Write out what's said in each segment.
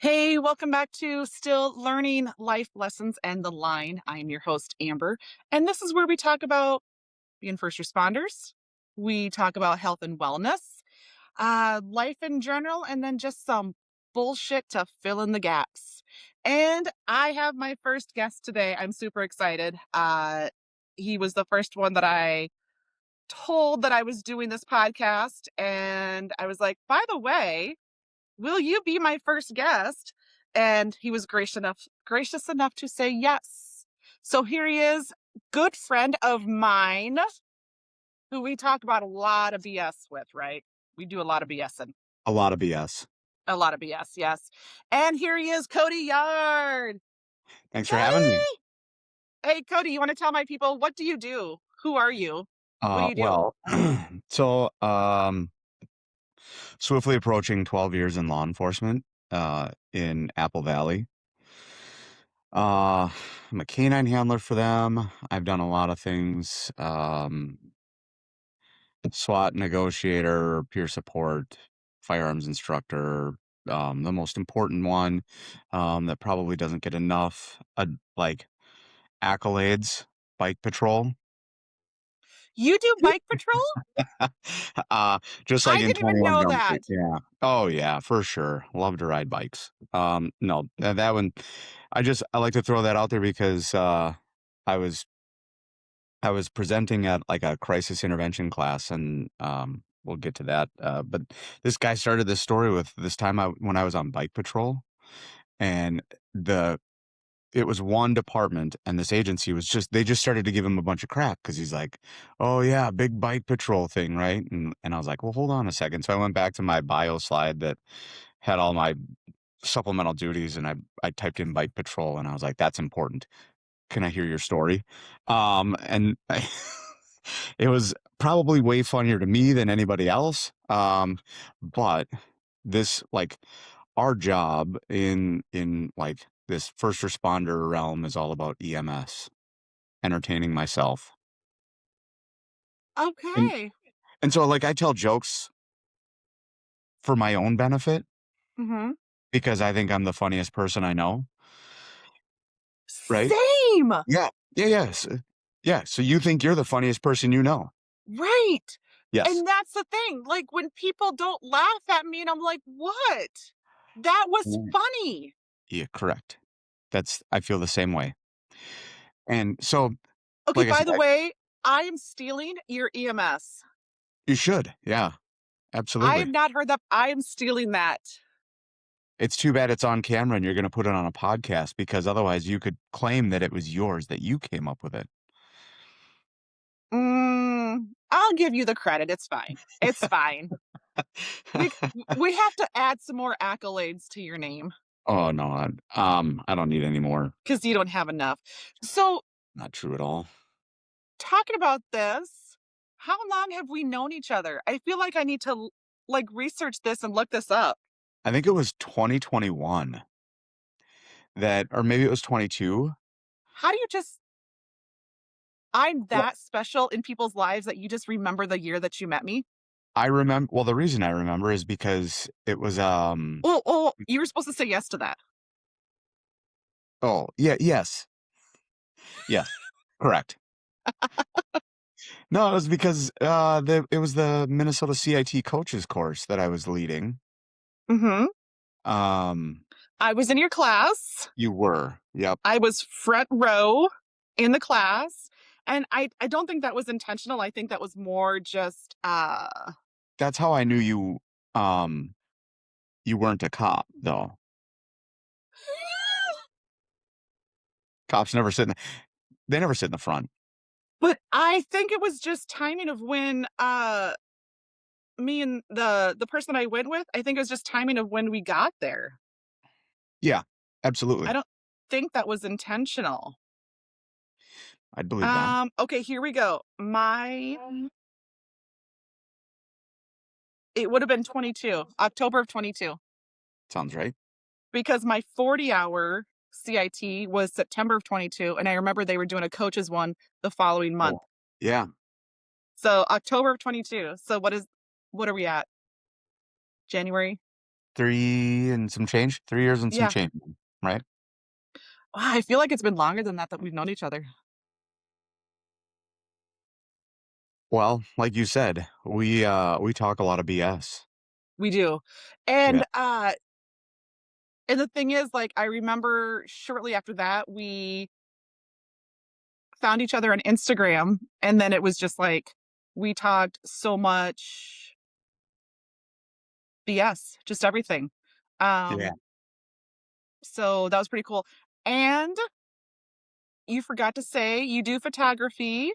Hey, welcome back to Still Learning Life Lessons and the Line. I'm your host, Amber, and this is where we talk about being first responders. We talk about health and wellness, life in general, and then just some bullshit to fill in the gaps. And I have my first guest today. I'm super excited. He was the first one that I told that I was doing this podcast, and I was like, by the way, will you be my first guest? And he was gracious enough to say yes. So here he is, good friend of mine, who we talk about a lot of BS with, right? We do a lot of BSing. A lot of BS. A lot of BS, yes. And here he is, Cody Yard. Thanks for having me. Cody! Hey, Cody, you want to tell my people, what do you do? Who are you? What do you do? Well, so swiftly approaching 12 years in law enforcement in Apple Valley. I'm a canine handler for them. I've done a lot of things. SWAT negotiator, peer support, firearms instructor. The most important one that probably doesn't get enough like accolades, bike patrol. You do bike patrol? Just like I in didn't even 21 know Jump that. Street, yeah. Oh, yeah, for sure. Love to ride bikes. No, that one, I like to throw that out there because, I was I was presenting at, like, a crisis intervention class, and, we'll get to that, but this guy started this story with this time when I was on bike patrol, and the it was one department, and this agency was they just started to give him a bunch of crap because he's like, "Oh, yeah, big bike patrol thing, right?" And I was like, "Well, hold on a second." So I went back to my bio slide that had all my supplemental duties, and I typed in bike patrol, and I was like, "That's important. Can I hear your story?" And it was probably way funnier to me than anybody else. But this, like, our job in like this first responder realm is all about EMS, entertaining myself. And Okay. and so, like, I tell jokes for my own benefit Mm-hmm. because I think I'm the funniest person I know, right? Same. Yeah. Yeah, yes. Yeah, so you think you're the funniest person you know. Right. Yes. And that's the thing. Like when people don't laugh at me and I'm like, "What? That was Mm. funny." Yeah, correct. I feel the same way. And so, Okay, like I by said, the way, I am stealing your EMS. you should. Yeah, I absolutely. have not heard that. I am stealing that. It's too bad it's on camera and you're gonna put it on a podcast because otherwise you could claim that it was yours, that you came up with it. I'll give you the credit. It's fine. It's fine. We we have to add some more accolades to your name Oh, no, I don't need any more. because you don't have enough. So, Not true at all. talking about this, how long have we known each other? I feel like I need to like research this and look this up. I think it was 2021 that or maybe it was 22. How do you just I'm Well, that special in people's lives that you just remember the year that you met me? the reason I remember is because it was, Oh, you were supposed to say yes to that. oh, yeah, yes, yes, correct. No, it was because, it was the Minnesota CIT coaches course that I was leading. Mhm. Um, I was in your class. you were, yep. I was front row in the class, and I don't think that was intentional. I think that was more just, That's how I knew um, you weren't a cop, though. Cops never sit in they never sit in the front. but I think it was just timing of when, me and the person I went with, I think it was just timing of when we got there. Yeah, I absolutely. don't think that was intentional. I'd believe that. Okay, here we go. It would have been 22, October of 22, Sounds right. because my 40-hour CIT was September of 22, and I remember they were doing a coaches one the following month. Cool. Yeah. So October of 22. So what are we at? January? 3 and some change, 3 years and some Yeah. change, right? I feel like it's been longer than that that we've known each other. Well, like you said, we talk a lot of BS. We do. Yeah. And the thing is, like, I remember shortly after that, we found each other on Instagram, and then it was just like we talked so much BS, just everything. Yeah. Um, so that was pretty cool. And you forgot to say you do photography.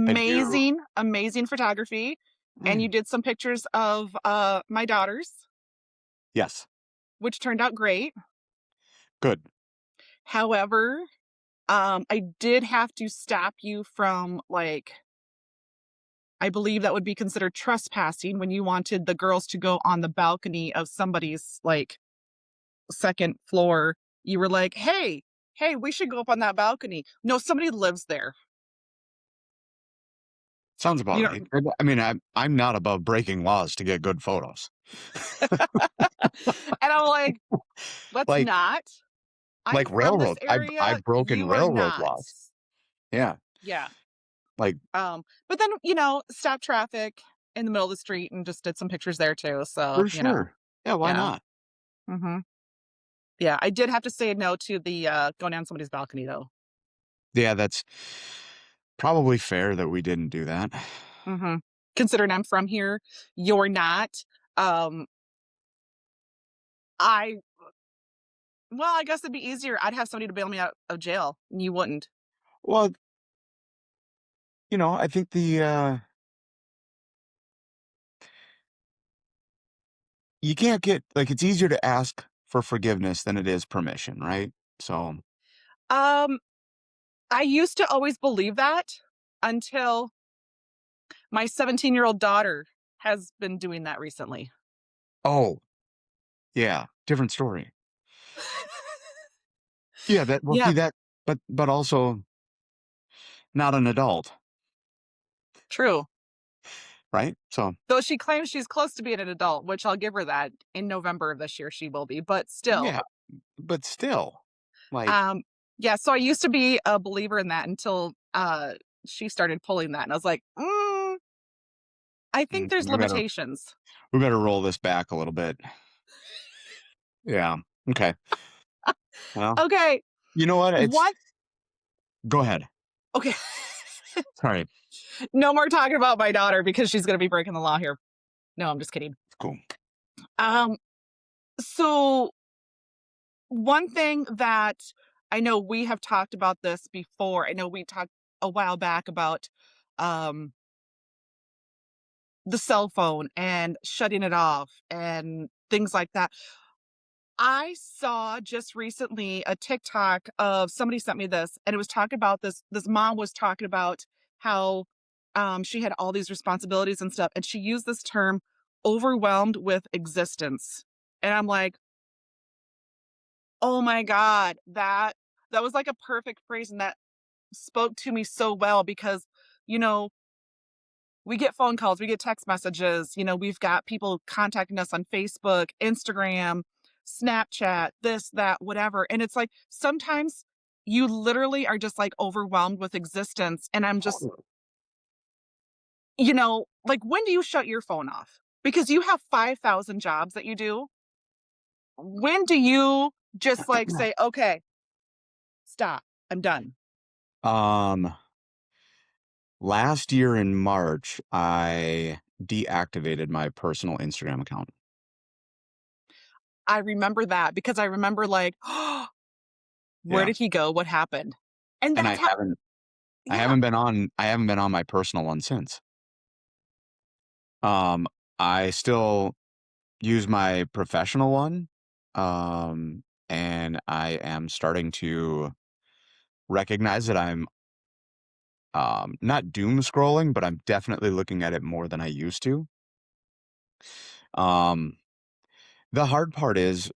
I do. Amazing, amazing photography. And you Mm. did some pictures of my daughters, Yes. which turned out great. Good. However, I did have to stop you from, like, I believe that would be considered trespassing when you wanted the girls to go on the balcony of somebody's, like, second floor. You were like, "Hey, hey, we should go up on that balcony." No, somebody lives there. Sounds about You right. know, I mean, I'm not above breaking laws to get good photos. and I'm like, "Let's Like not. I'm like from this railroad. area, I've broken you are railroad not." laws. Yeah. Yeah. Like, But then, stopped traffic in the middle of the street and just did some pictures there too, so, for sure. Yeah, why yeah. not? Mhm. Yeah, I did have to say no to the, going down somebody's balcony, though. Yeah, that's probably fair that we didn't do that. Mhm. Considering I'm from here, you're not. Um, I well, I guess it'd be easier. I'd have somebody to bail me out of jail, and you wouldn't. Well, I think you can't get like, it's easier to ask for forgiveness than it is permission, right? So, Um, I used to always believe that until my 17-year-old daughter has been doing that recently. oh, yeah, different story. Yeah, Yeah, see that, but also not an adult, true. right? So, Though she claims she's close to being an adult, which I'll give her that. In November of this year, she will be, but still. yeah, but still, like, Um, yeah, so I used to be a believer in that until, she started pulling that, and I was like, I think there's we better limitations." roll this back a little bit. Yeah. Okay. Well, Okay, you know what? It's what go ahead. okay. Sorry. No more talking about my daughter because she's gonna be breaking the law here. No, I'm just kidding. Cool. Um, so one thing that I know we have talked about this before. I know we talked a while back about, um, the cell phone and shutting it off and things like that. I saw just recently a TikTok of somebody sent me this, and it was talking about this mom was talking about how, she had all these responsibilities and stuff, and she used this term, "overwhelmed with existence." And I'm like, "Oh my god, that was like a perfect phrase, and that spoke to me so well because, you know, we get phone calls, we get text messages, we've got people contacting us on Facebook, Instagram, Snapchat, this, that, whatever. And it's like sometimes you literally are just like overwhelmed with existence. And I'm just, Totally. like, when do you shut your phone off? Because you have 5,000 jobs that you do. When do you just like say, okay, stop, I'm done? Um, last year in March, I deactivated my personal Instagram account, I remember that because I remember like, where yeah, did he go? What happened? And and that's how, yeah. I haven't been on my personal one since. Um, I still use my professional one, and I am starting to recognize that I'm, not doom scrolling, but I'm definitely looking at it more than I used to. Um, the hard part is,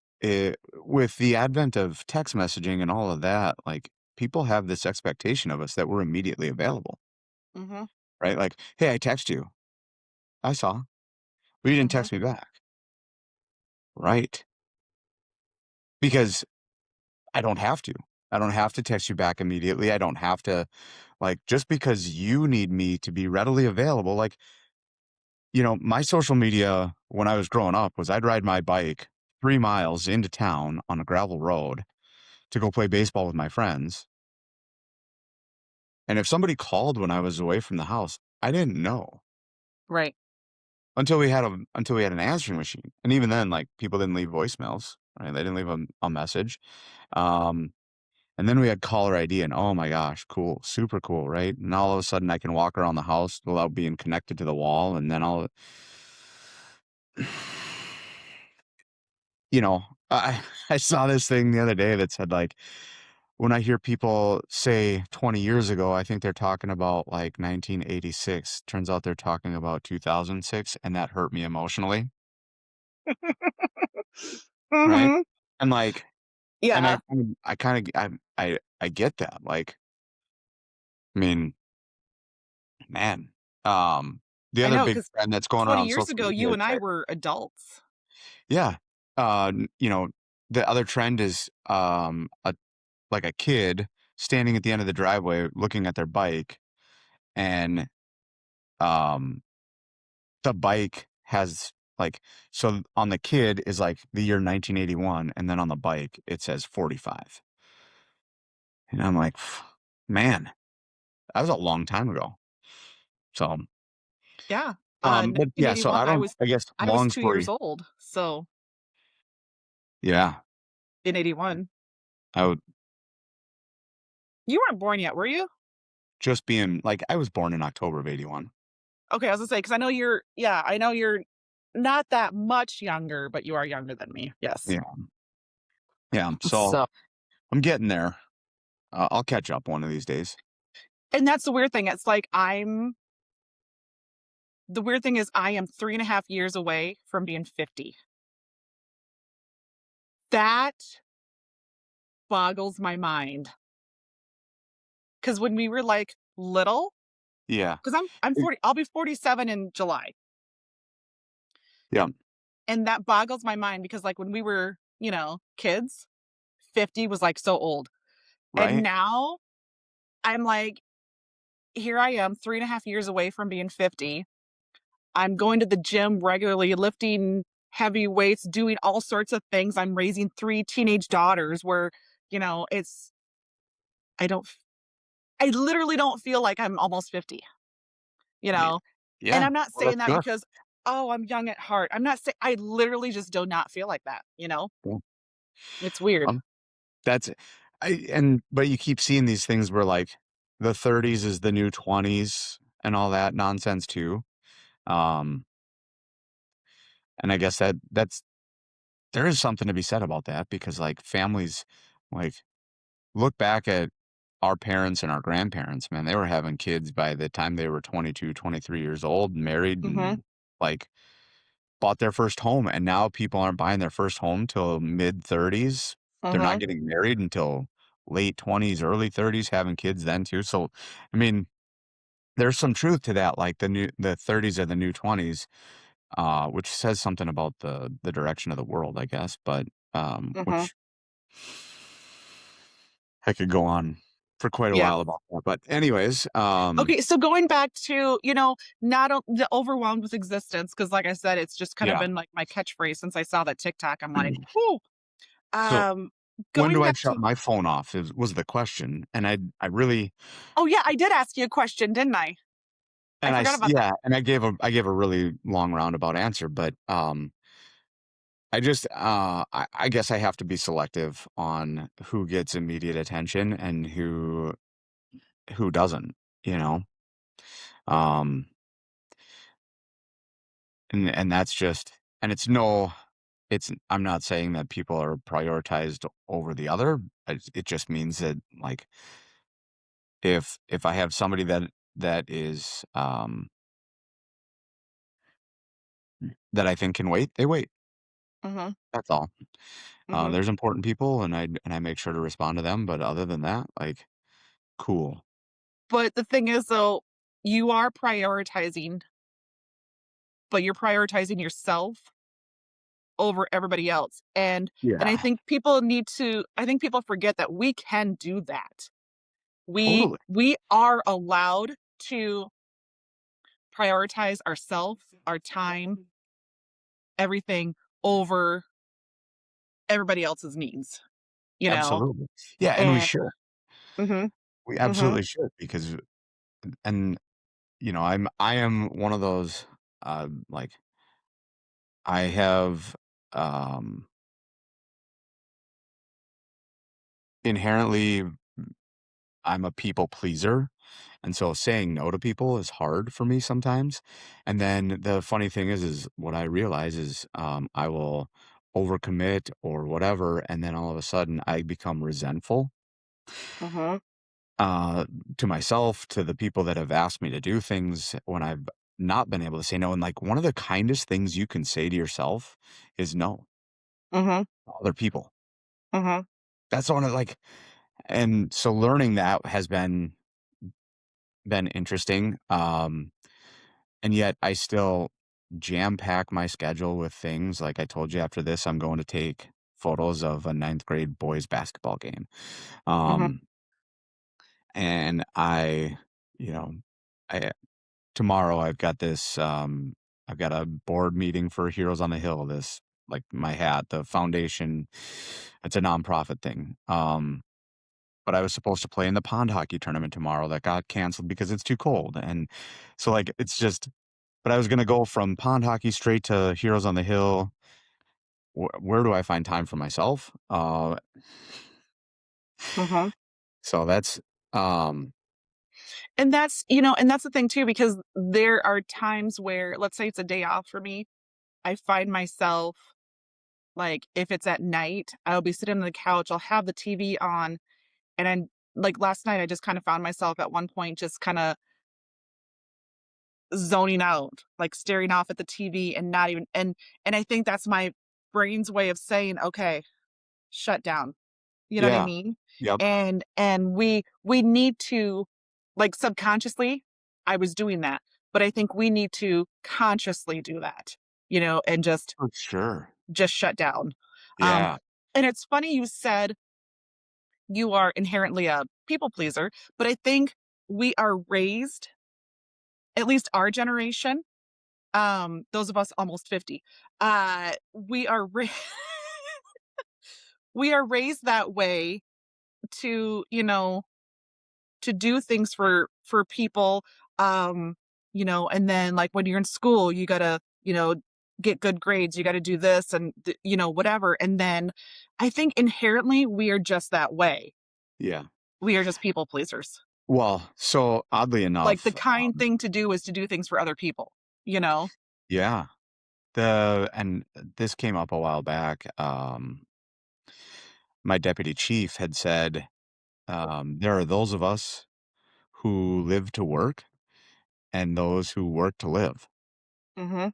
with the advent of text messaging and all of that, like, people have this expectation of us that we're immediately available, Mhm, right? Like, "Hey, I text you. I saw. But you didn't mhm. text me back." right. Because I don't have to. I don't have to text you back immediately. I don't have to, like, just because you need me to be readily available. Like, my social media when I was growing up was I'd ride my bike 3 miles into town on a gravel road to go play baseball with my friends. And if somebody called when I was away from the house, I didn't know Right. until we had an answering machine. And even then, like, people didn't leave voicemails, right? They didn't leave a message. Um, And then we had caller ID, and oh my gosh, cool, super cool, right? And all of a sudden I can walk around the house without being connected to the wall. And then you know, I, I saw this thing the other day that said, like, when I hear people say 20 years ago, I think they're talking about like 1986. Turns out they're talking about 2006. And that hurt me emotionally. Right. Mhm. And like, and Yeah. I kind of, I get that. Like, I mean, man, the I other know, big because trend that's going 20 around years social ago, media you is and I that were adults. yeah, the other trend is, like a kid standing at the end of the driveway looking at their bike, and, um, the bike has, like, so on the kid is, like, the year 1981, and then on the bike, it says 45. And I'm like, "Man, that was a long time ago." So, Yeah. but yeah, so 1981, I guess I was long 2 years story old, so yeah, in '81. I would You weren't born yet, were you? just being like, I was born in October of '81. Okay, I was gonna say, because I know I know you're not that much younger, but you are younger than me. Yes. Yeah, yeah, so So I'm getting there. I'll catch up one of these days. and that's the weird thing, it's like the weird thing is I am 3.5 years away from being 50. That boggles my mind. Because when we were, like, little, Yeah. because I'm Y 40, I'll be 47 in July, yeah, and that boggles my mind because, like, when we were, kids, 50 was, like, so old, and right? now I'm like, here I am 3.5 years away from being 50. I'm going to the gym regularly, lifting heavy weights, doing all sorts of things. I'm raising 3 teenage daughters where, it's I don't f I literally don't feel like I'm almost 50, you Yeah. know? And Yeah. I'm not Well, saying that's that good. because, "Oh, I'm young at heart." I'm not saying I literally just do not feel like that, you know? Yeah. It's weird. Um, that's but you keep seeing these things where, like, the 30s is the new 20s and all that nonsense too. Um, and I guess there is something to be said about that because, like, families, like, look back at our parents and our grandparents, man, they were having kids by the time they were 22, 23 years old, married, Mhm, and, like, bought their first home, and now people aren't buying their first home till mid-30s. They're not mhm, getting married until late 20s, early 30s, having kids then too, so, I mean, there's some truth to that, like, the 30s are the new 20s, which says something about the direction of the world, I guess, but, mhm. which I could go on for quite a Yeah. while about that, but anyways, Okay, so going back to, not o the overwhelmed with existence, because like I said, it's just kind of yeah. been like my catchphrase since I saw that TikTok. I'm like, "Whew." So, Um, when Going do I back shut to my phone off was the question, and I really oh, yeah, I did ask you a question, didn't I? I and forgot about that. yeah, and I gave a really long roundabout answer, but, I just, I guess I have to be selective on who gets immediate attention and who doesn't, you know? Um, and that's just and I'm not saying that people are prioritized over the other. It just means that, like, if I have somebody that is, that I think can wait, they wait. Mhm, That's all. mhm. There's important people, and I make sure to respond to them, but other than that, like, cool. But the thing is, though, you are prioritizing, but you're prioritizing yourself over everybody else. And I Yeah, think people forget that we can do that. We totally. we are allowed to prioritize ourselves, our time, everything over everybody else's needs, you know? Absolutely. Yeah, and we And should. mhm, We mhm, absolutely should because and, I am one of those, like, I have, um, inherently I'm a people pleaser, and so saying no to people is hard for me sometimes, and then the funny thing is what I realize is, I will overcommit or whatever, and then all of a sudden I become resentful, mhm, uh, to myself, to the people that have asked me to do things when I've not been able to say no, and, like, one of the kindest things you can say to yourself is no mhm, to other people. mhm, That's one of, like and so learning that has been interesting, and yet I still jam pack my schedule with things. Like I told you, after this, I'm going to take photos of a ninth grade boys basketball game. mhm, Um, and you know, I tomorrow I've got a board meeting for Heroes on the Hill. This like my hat, the foundation. It's a nonprofit thing. But I was supposed to play in the pond hockey tournament tomorrow that got canceled because it's too cold. And so like it's just but I was gonna go from pond hockey straight to Heroes on the Hill. Where do I find time for myself? mhm. So that's um And that's the thing too, because there are times where, let's say it's a day off for me, I find myself, like, if it's at night, I'll be sitting on the couch, I'll have the TV on, and I'm like, last night, I just kinda found myself at one point just kinda zoning out, like, staring off at the TV and not even and I think that's my brain's way of saying, "Okay, shut down." You know what I yeah. mean? Yep. And we need to, like, subconsciously, I was doing that, but I think we need to consciously do that, and just For sure. shut down. Um, Yeah. and it's funny you said you are inherently a people pleaser, but I think we are raised, at least our generation, those of us almost 50, we are ra we are raised that way to, to do things for people, and then, like, when you're in school, you gotta, get good grades, you gotta do this and whatever, and then I think inherently we are just that way. Yeah. We are just people pleasers. Well, so oddly Like, the enough, kind thing to do is to do things for other people, you know? yeah. This came up a while back. My deputy chief had said, there are those of us who live to work and those who work to live. Mhm,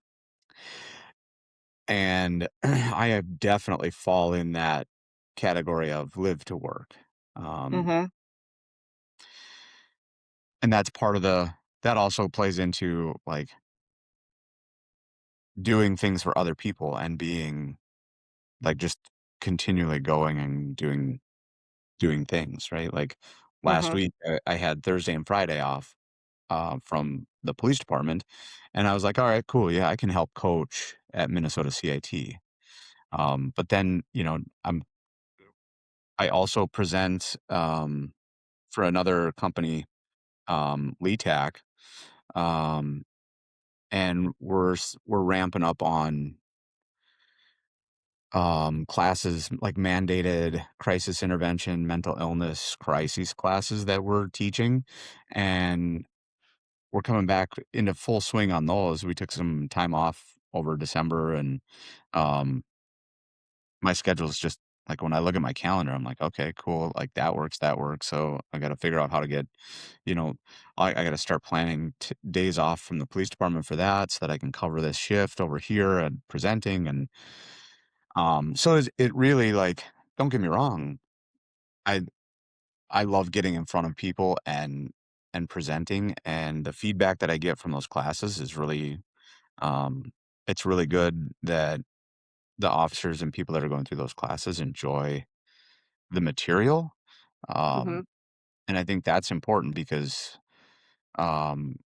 And I have definitely fall in that category of live to work. Um, mhm, and that's part of that also plays into like doing things for other people and being like just continually going and doing things, right? Like last mhm, week, I had Thursday and Friday off from the police department, and I was like, all right, cool, yeah, I can help coach at Minnesota CIT. But then, I also present for another company, LeTac, um, and we're ramping up on classes like mandated crisis intervention, mental illness crises classes that we're teaching, and we're coming back into full swing on those. We took some time off over December, and um, my schedule is just like when I look at my calendar, I'm like, okay, cool, like that works, that works. So I got to figure out how to get, you know, I got to start planning days off from the police department for that, so that I can cover this shift over here and presenting, and so it really like, don't get me wrong, I I love getting in front of people and presenting, and the feedback that I get from those classes is really, um, it's really good that the officers and people that are going through those classes enjoy the material. Mhm. Um, and I think that's important because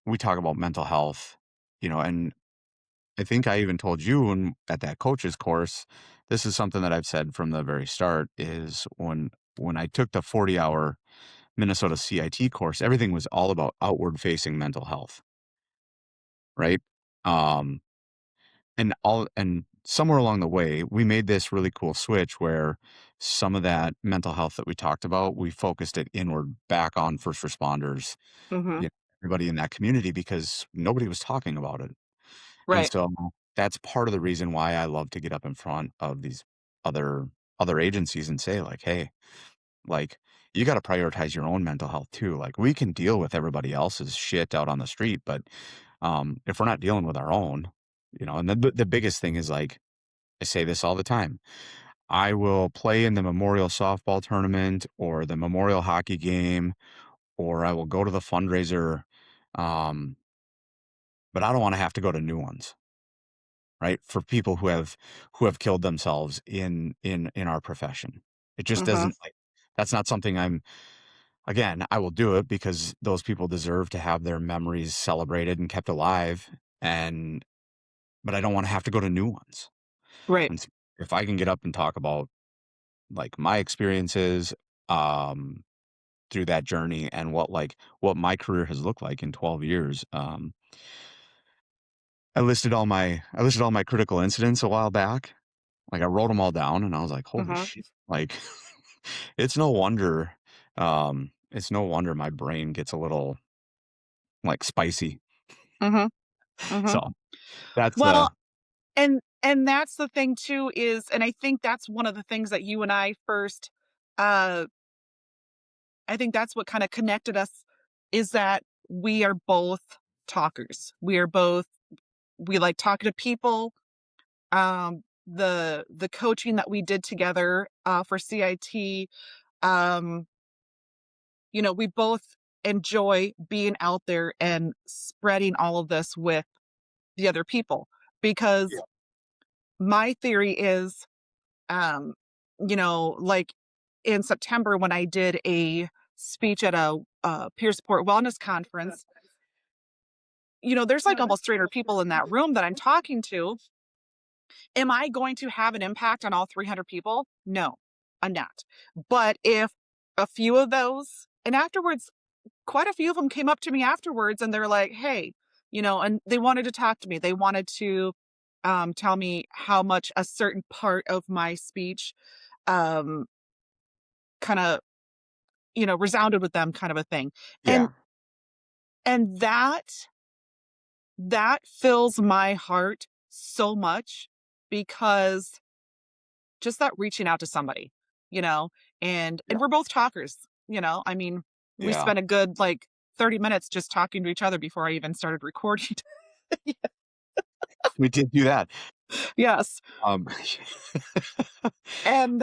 we talk about mental health, and I think I even told you when at that coach's course, this is something that I've said from the very start is when I took the 40-hour Minnesota CIT course, everything was all about outward facing mental health, right? Um, and somewhere along the way, we made this really cool switch where some of that mental health that we talked about, we focused it inward back on first responders, Mhm. everybody in that community because nobody was talking about it. And Right. so that's part of the reason why I love to get up in front of these other other agencies and say like, "Hey, like you got to prioritize your own mental health too. Like we can deal with everybody else's shit out on the street, but if we're not dealing with our own, and the biggest thing is like I say this all the time. I will play in the memorial softball tournament or the memorial hockey game or I will go to the fundraiser um but I don't want to have to go to new ones. Right? For people who have killed themselves in our profession. It just Mhm. doesn't like that's not something I'm again, I will do it because those people deserve to have their memories celebrated and kept alive and but I don't wanna have to go to new ones. Right. And if I can get up and talk about, like, my experiences, um, through that journey and what my career has looked like in 12 years, I listed all my critical incidents a while back. Like, I wrote them all down, and I was like, "Holy Mhm. shit." Like, it's no wonder my brain gets a little, like, spicy. Mhm. Mhm. So, that's the Well, and that's the thing too is and I think that's one of the things that you and I first uh I think that's what kinda connected us is that we are both talkers. We like talking to people. The coaching that we did together, for CIT, um, we both enjoy being out there and spreading all of this with the other people because Yeah. my theory is, um, like in September when I did a speech at a peer support wellness conference, there's like almost 300 people in that room that I'm talking to. Am I going to have an impact on all 300 people? No, I'm not. But if a few of those, and afterwards, quite a few of them came up to me afterwards and they're like, hey, and they wanted to talk to me. They wanted to tell me how much a certain part of my speech um, kind of, resounded with them, kind of a thing. And Yeah. and that fills my heart so much because just that reaching out to somebody, you know, and Yeah. we're both talkers, I mean, we Yeah. spent a good like 30 minutes just talking to each other before I even started recording. We did do that. Yes. Um And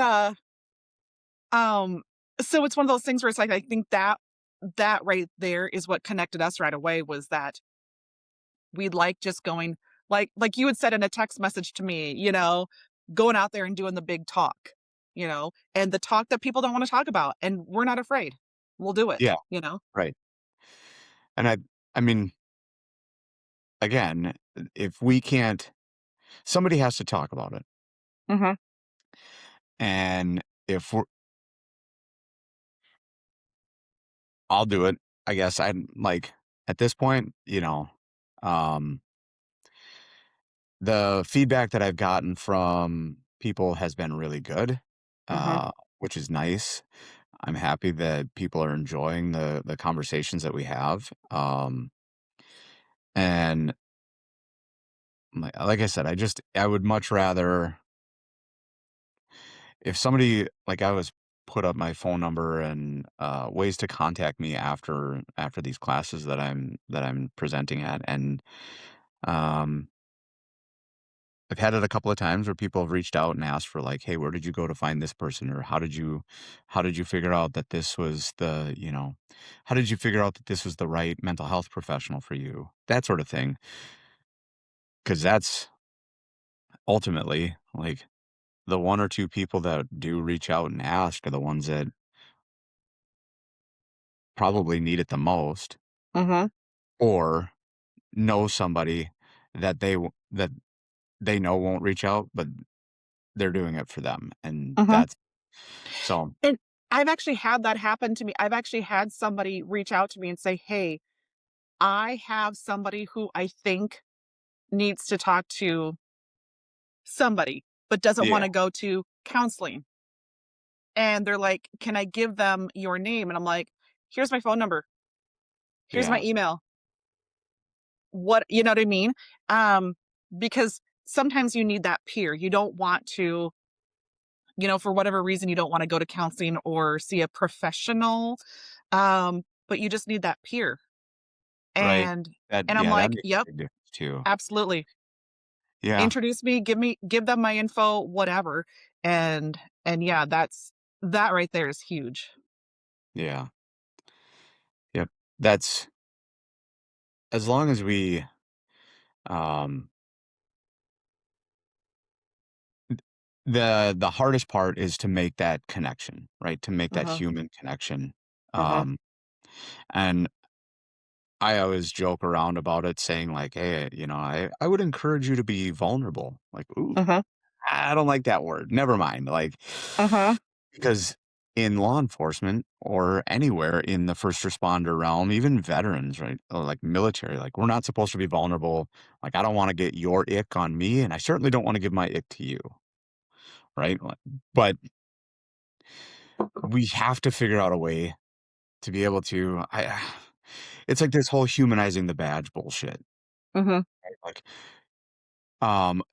um so it's one of those things where it's like I think that right there is what connected us right away was that we like just going like you had said in a text message to me, going out there and doing the big talk, and the talk that people don't want to talk about and we're not afraid. We'll do it, Yeah, right. And I mean, again, if we can't somebody has to talk about it. Mhm. And if we're I'll do it. I guess I'm like, at this point, um, the feedback that I've gotten from people has been really good, Mhm. uh, which is nice. I'm happy that people are enjoying the conversations that we have. And like I said, I would much rather if somebody like I was put up my phone number and ways to contact me after these classes that I'm presenting at, and um, I've had it a couple of times where people have reached out and asked for like, "Hey, where did you go to find this person?" Or how did you figure out that this was how did you figure out that this was the right mental health professional for you?" That sort of thing, because that's ultimately like. the 1 or 2 people that do reach out and ask are the ones that probably need it the most Mhm. or know somebody that they know won't reach out, but they're doing it for them, and Mhm. that's so And I've actually had that happen to me. I've actually had somebody reach out to me and say, "Hey, I have somebody who I think needs to talk to somebody, but doesn't yeah, wanna go to counseling." And they're like, "Can I give them your name?" And I'm like, "Here's my phone number. Here's my yeah, email." What you know what I mean? Um, because sometimes you need that peer. You don't want to, for whatever reason, you don't wanna go to counseling or see a professional, but you just need that peer. right. And That and I'm yeah, that like, makes a "Yep, big difference too. absolutely. Yeah, Introduce me, give them my info, whatever." And yeah, that right there is huge. yeah, yep. That's as long as we, um the hardest part is to make that connection, right? To make that Mhm, human connection, mhm, um, and I always joke around about it saying like, "Hey, I would encourage you to be vulnerable." Like, "Ooh, mhm, I don't like that word. Never mind." Like, mhm, because in law enforcement or anywhere in the first responder realm, even veterans, right? Or like military, like we're not supposed to be vulnerable. Like, I don't want to get your ick on me, and I certainly don't want to give my ick to you, right? But we have to figure out a way to be able to it's like this whole humanizing the badge bullshit, mhm. right? Like,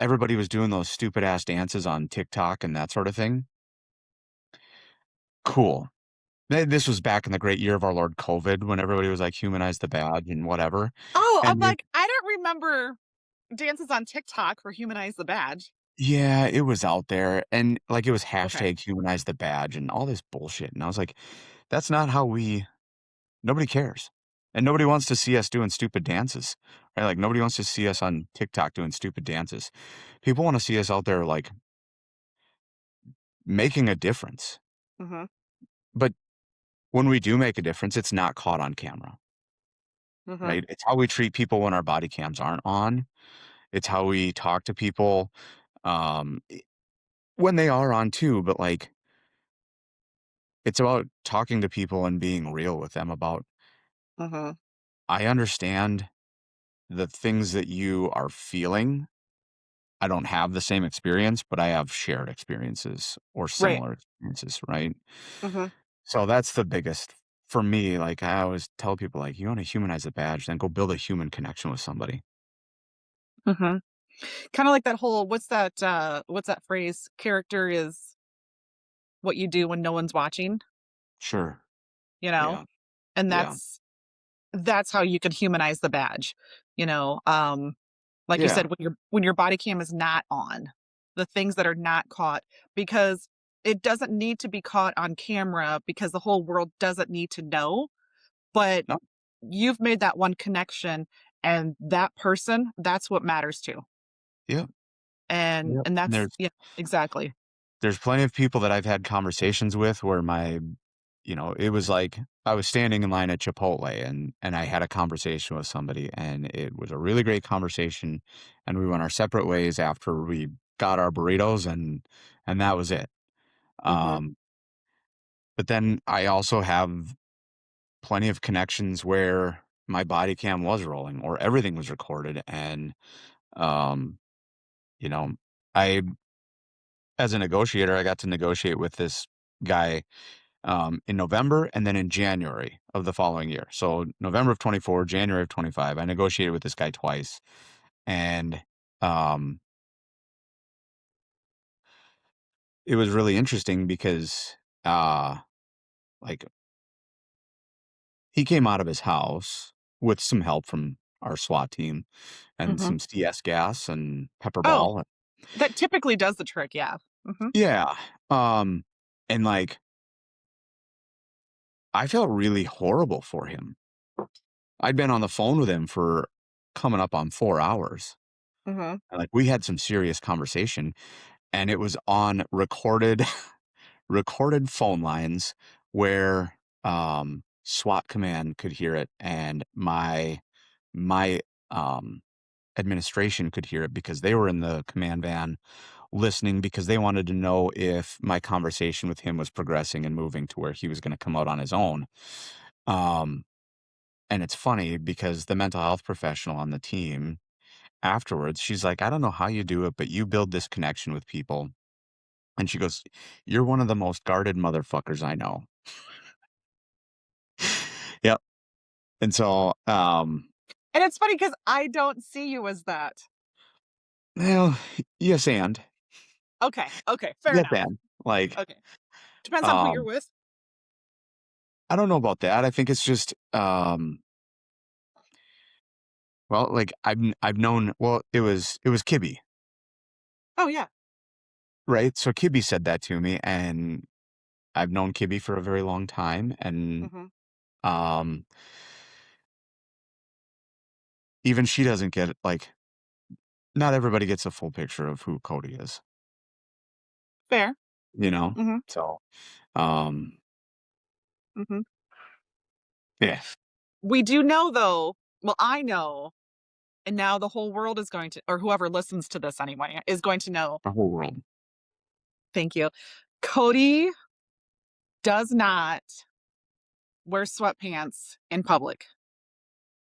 everybody was doing those stupid ass dances on TikTok and that sort of thing. Cool. This was back in the great year of our Lord COVID when everybody was like, "Humanize the badge," and whatever, Oh, I'm and then like, I don't remember dances on TikTok for "Humanize the Badge." yeah, it was out there, and, like, it was Okay. hashtag humanize the badge and all this bullshit, and I was like, "That's not how we nobody cares, and nobody wants to see us doing stupid dances, right? Like, nobody wants to see us on TikTok doing stupid dances. People wanna see us out there, like, making a difference, Mhm, but when we do make a difference, it's not caught on camera, mhm, right? It's how we treat people when our body cams aren't on. It's how we talk to people, when they are on too, but, like, it's about talking to people and being real with them about, mhm. "I understand the things that you are feeling. I don't have the same experience, but I have shared experiences or Right. similar experiences," right? Mhm, So that's the biggest for me, like, I always tell people, like, "You wanna humanize a badge, then go build a human connection with somebody." mhm. Kinda like that whole what's that phrase? "Character is what you do when no one's watching," Sure. you know? Yeah. And Yeah. that's how you could humanize the badge, you know? Like you Yeah. said, when your body cam is not on, the things that are not caught, because it doesn't need to be caught on camera because the whole world doesn't need to know, but No. you've made that one connection, and that person, that's what matters to. Yep. Yep. And And that's yeah, exactly. there's plenty of people that I've had conversations with where it was like I was standing in line at Chipotle and I had a conversation with somebody and it was a really great conversation and we went our separate ways after we got our burritos and that was it. Mhm, Um, but then I also have plenty of connections where my body cam was rolling or everything was recorded and um, you know, I as a negotiator I got to negotiate with this guy in November and then in January of the following year. So November of 24, January of 25, I negotiated with this guy twice. And um, it was really interesting because like he came out of his house with some help from our SWAT team and mhm. some CS gas and pepper Oh, ball. that typically does the trick, yeah. Mhm, Yeah. Um, and like I felt really horrible for him. I'd been on the phone with him for coming up on 4 hours. mhm, And like we had some serious conversation. and it was on recorded recorded phone lines where, SWAT command could hear it, and my, um, administration could hear it because they were in the command van listening because they wanted to know if my conversation with him was progressing and moving to where he was gonna come out on his own. Um, and it's funny because the mental health professional on the team, afterwards, she's like, "I don't know how you do it, but you build this connection with people." And she goes, "You're one of the most guarded motherfuckers I know." Yep. And so, And it's funny because I don't see you as that. well, yes, and Okay, okay, fair yes, enough. and like, Okay. Depends on who you're um, with. I don't know about that. I think it's just, well, like I've known. Well, it was Kibby, Oh, yeah. right? So Kibby said that to me, and I've known Kibby for a very long time, and Mhm. um, even she doesn't get it. Like, not everybody gets a full picture of who Cody is, Fair. you know. Mhm, So, um, mhm. yeah, We do know, though, well, I know, and now the whole world is going to, or whoever listens to this anyway, is going to know. the whole world. Thank you. Cody does not wear sweatpants in public.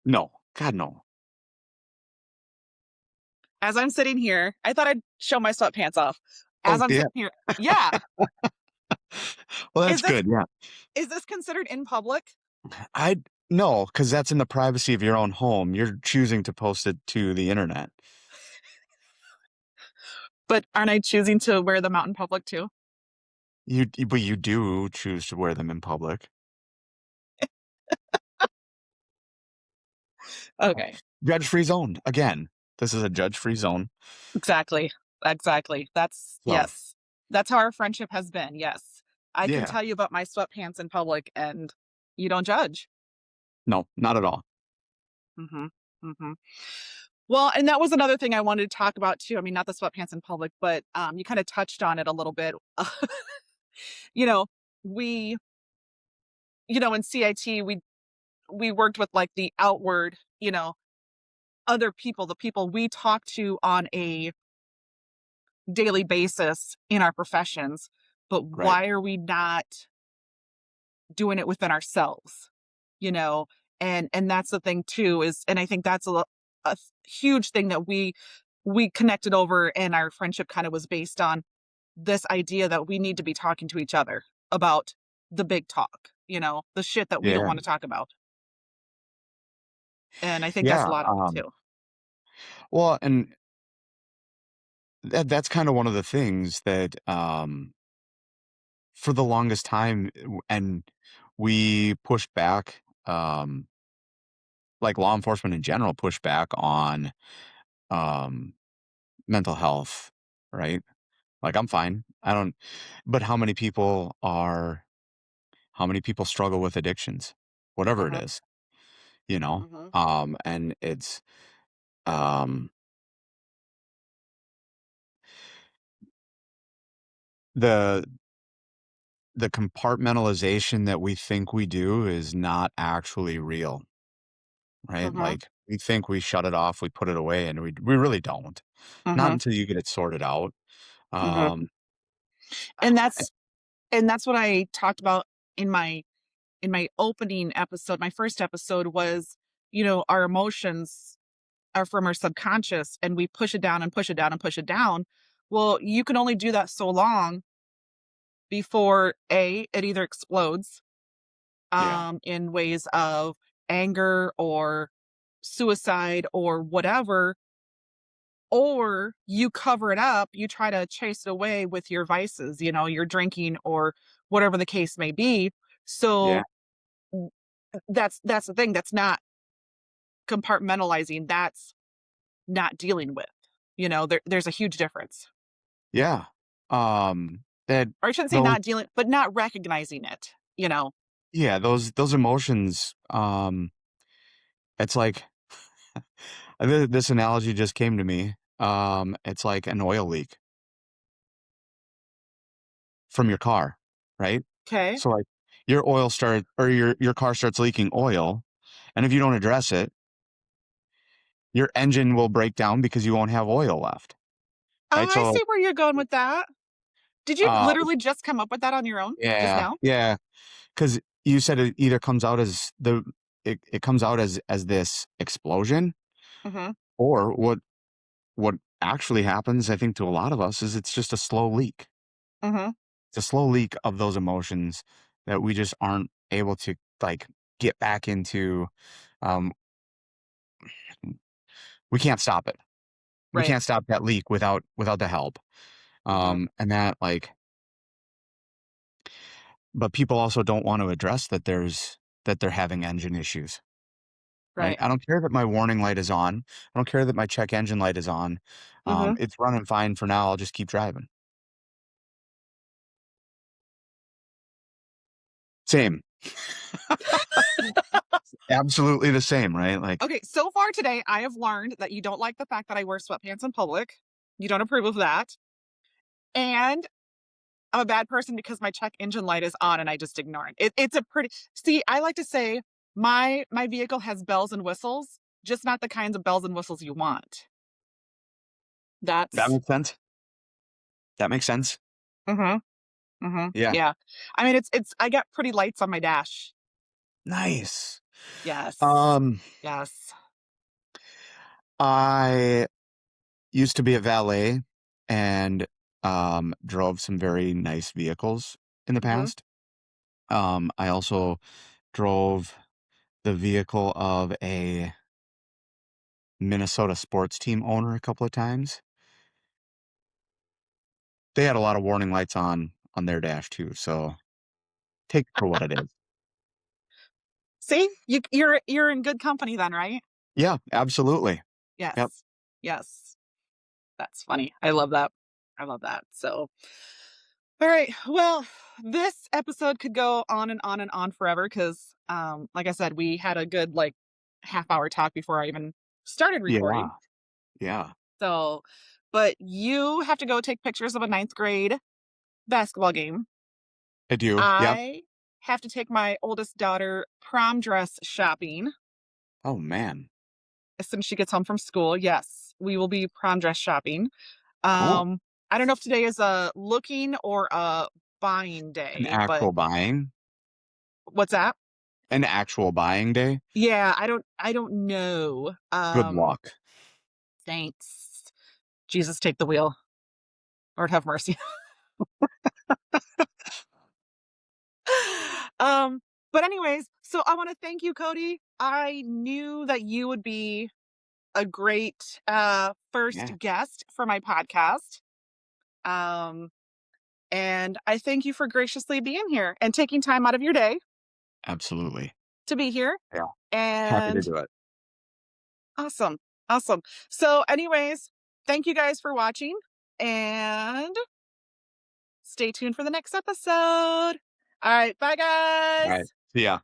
No, God, no. As I'm sitting here, I thought I'd show my sweatpants off. Oh As I'm yeah. sitting here, yeah. Well, Is that's this good. Yeah. is this considered in public? I no, because that's in the privacy of your own home. You're choosing to post it to the internet. But aren't I choosing to wear them out in public too? But you do choose to wear them in public. Okay. Judge-free zone. Again, this is a judge-free zone. Exactly. Exactly. That's So, yes. That's how our friendship has been. Yes. I can yeah. tell you about my sweatpants in public and you don't judge. No, not at all. Mhm. Mhm. Well, and that was another thing I wanted to talk about too. I mean, not the sweatpants in public, but you kind of touched on it a little bit. you know, we, in CIT, we worked with like the outward, other people, the people we talk to on a daily basis in our professions, but Right. why are we not doing it within ourselves? You know, and that's the thing too is, and I think that's a huge thing that we connected over, and our friendship kind of was based on this idea that we need to be talking to each other about the big talk, the shit that we don't Yeah. want to talk about. And I think that's a Yeah. lot of it too. Well, and that's kind of one of the things that for the longest time and we pushed back like law enforcement in general pushed back on um mental health, right? Like I'm fine. I don't but how many people struggle with addictions, whatever it Uh-huh. is, you know? Uh-huh. And it's um the the compartmentalization that we think we do is not actually real, right? Uh-huh. Like we think we shut it off, we put it away, and we really don't. Not Uh-huh. until you get it sorted out. Uh-huh. Um, And that's what I talked about in my opening episode. My first episode was, our emotions are from our subconscious and we push it down and push it down and push it down. Well, you can only do that so long before it either explodes yeah, in ways of anger or suicide or whatever, or you cover it up, you try to chase it away with your vices, your drinking or whatever the case may be. yeah, So that's the thing. That's not compartmentalizing. That's not dealing with. There's a huge difference. yeah. That Or I shouldn't say those not dealing, but not recognizing it. yeah, those emotions, it's like this analogy just came to me. It's like an oil leak, from your car, right? Okay. So, like, your car starts leaking oil, and if you don't address it, your engine will break down because you won't have oil left, Oh, right? I So, see like, where you're going with that. Did you uh, literally just come up with that on your own just yeah, now? yeah, because you said it either comes out as it comes out as this explosion, Mhm. or what actually happens, I think, to a lot of us is it's just a slow leak. Mhm. It's a slow leak of those emotions that we just aren't able to, like, get back into. um, we can't stop it. We Right. can't stop that leak without the help. Mhm. And that, like, but people also don't want to address that they're having engine issues, right? Right. I don't care that my warning light is on. I don't care that my check engine light is on. Mhm. It's running fine for now. I'll just keep driving. Same. Absolutely the same, right? Like, Okay, so far today, I have learned that you don't like the fact that I wear sweatpants in public. You don't approve of that. And I'm a bad person because my check engine light is on and I just ignore it. It's a pretty see, I like to say my vehicle has bells and whistles, just not the kinds of bells and whistles you want. that That's makes sense. That makes sense. mhm, mhm, Yeah. yeah. I mean, it's I got pretty lights on my dash. Nice. Yes. Um, Yes. I used to be a valet and, drove some very nice vehicles in the Mhm. past. I also drove the vehicle of a Minnesota sports team owner a couple of times. They had a lot of warning lights on their dash too, so take it for what it is. See? You're in good company then, right? Yeah, absolutely. Yep. Yes. Yes. That's funny. I love that. I love that. So, all right. Well, this episode could go on and on and on forever because, like I said, we had a good like half-hour talk before I even started Yeah, recording. yeah. So, but you have to go take pictures of a ninth grade basketball game. I do. Yep. I have to take my oldest daughter prom dress shopping Oh, man. as soon as she gets home from school. Yes, we will be prom dress shopping. Cool. I don't know if today is a looking or a buying An day, but actual buying? what's that? An actual buying day? Yeah, I don't know. Good luck. Thanks. Jesus take the wheel. Lord have mercy. um, but anyways, so I want to thank you, Cody. I knew that you would be a great first Yeah, guest for my podcast. Um, and I thank you for graciously being here and taking time out of your day absolutely. to be here. Yeah. Happy to And do it. awesome. Awesome. So, anyways, thank you guys for watching and stay tuned for the next episode. All right. Bye, Alright. guys. See ya.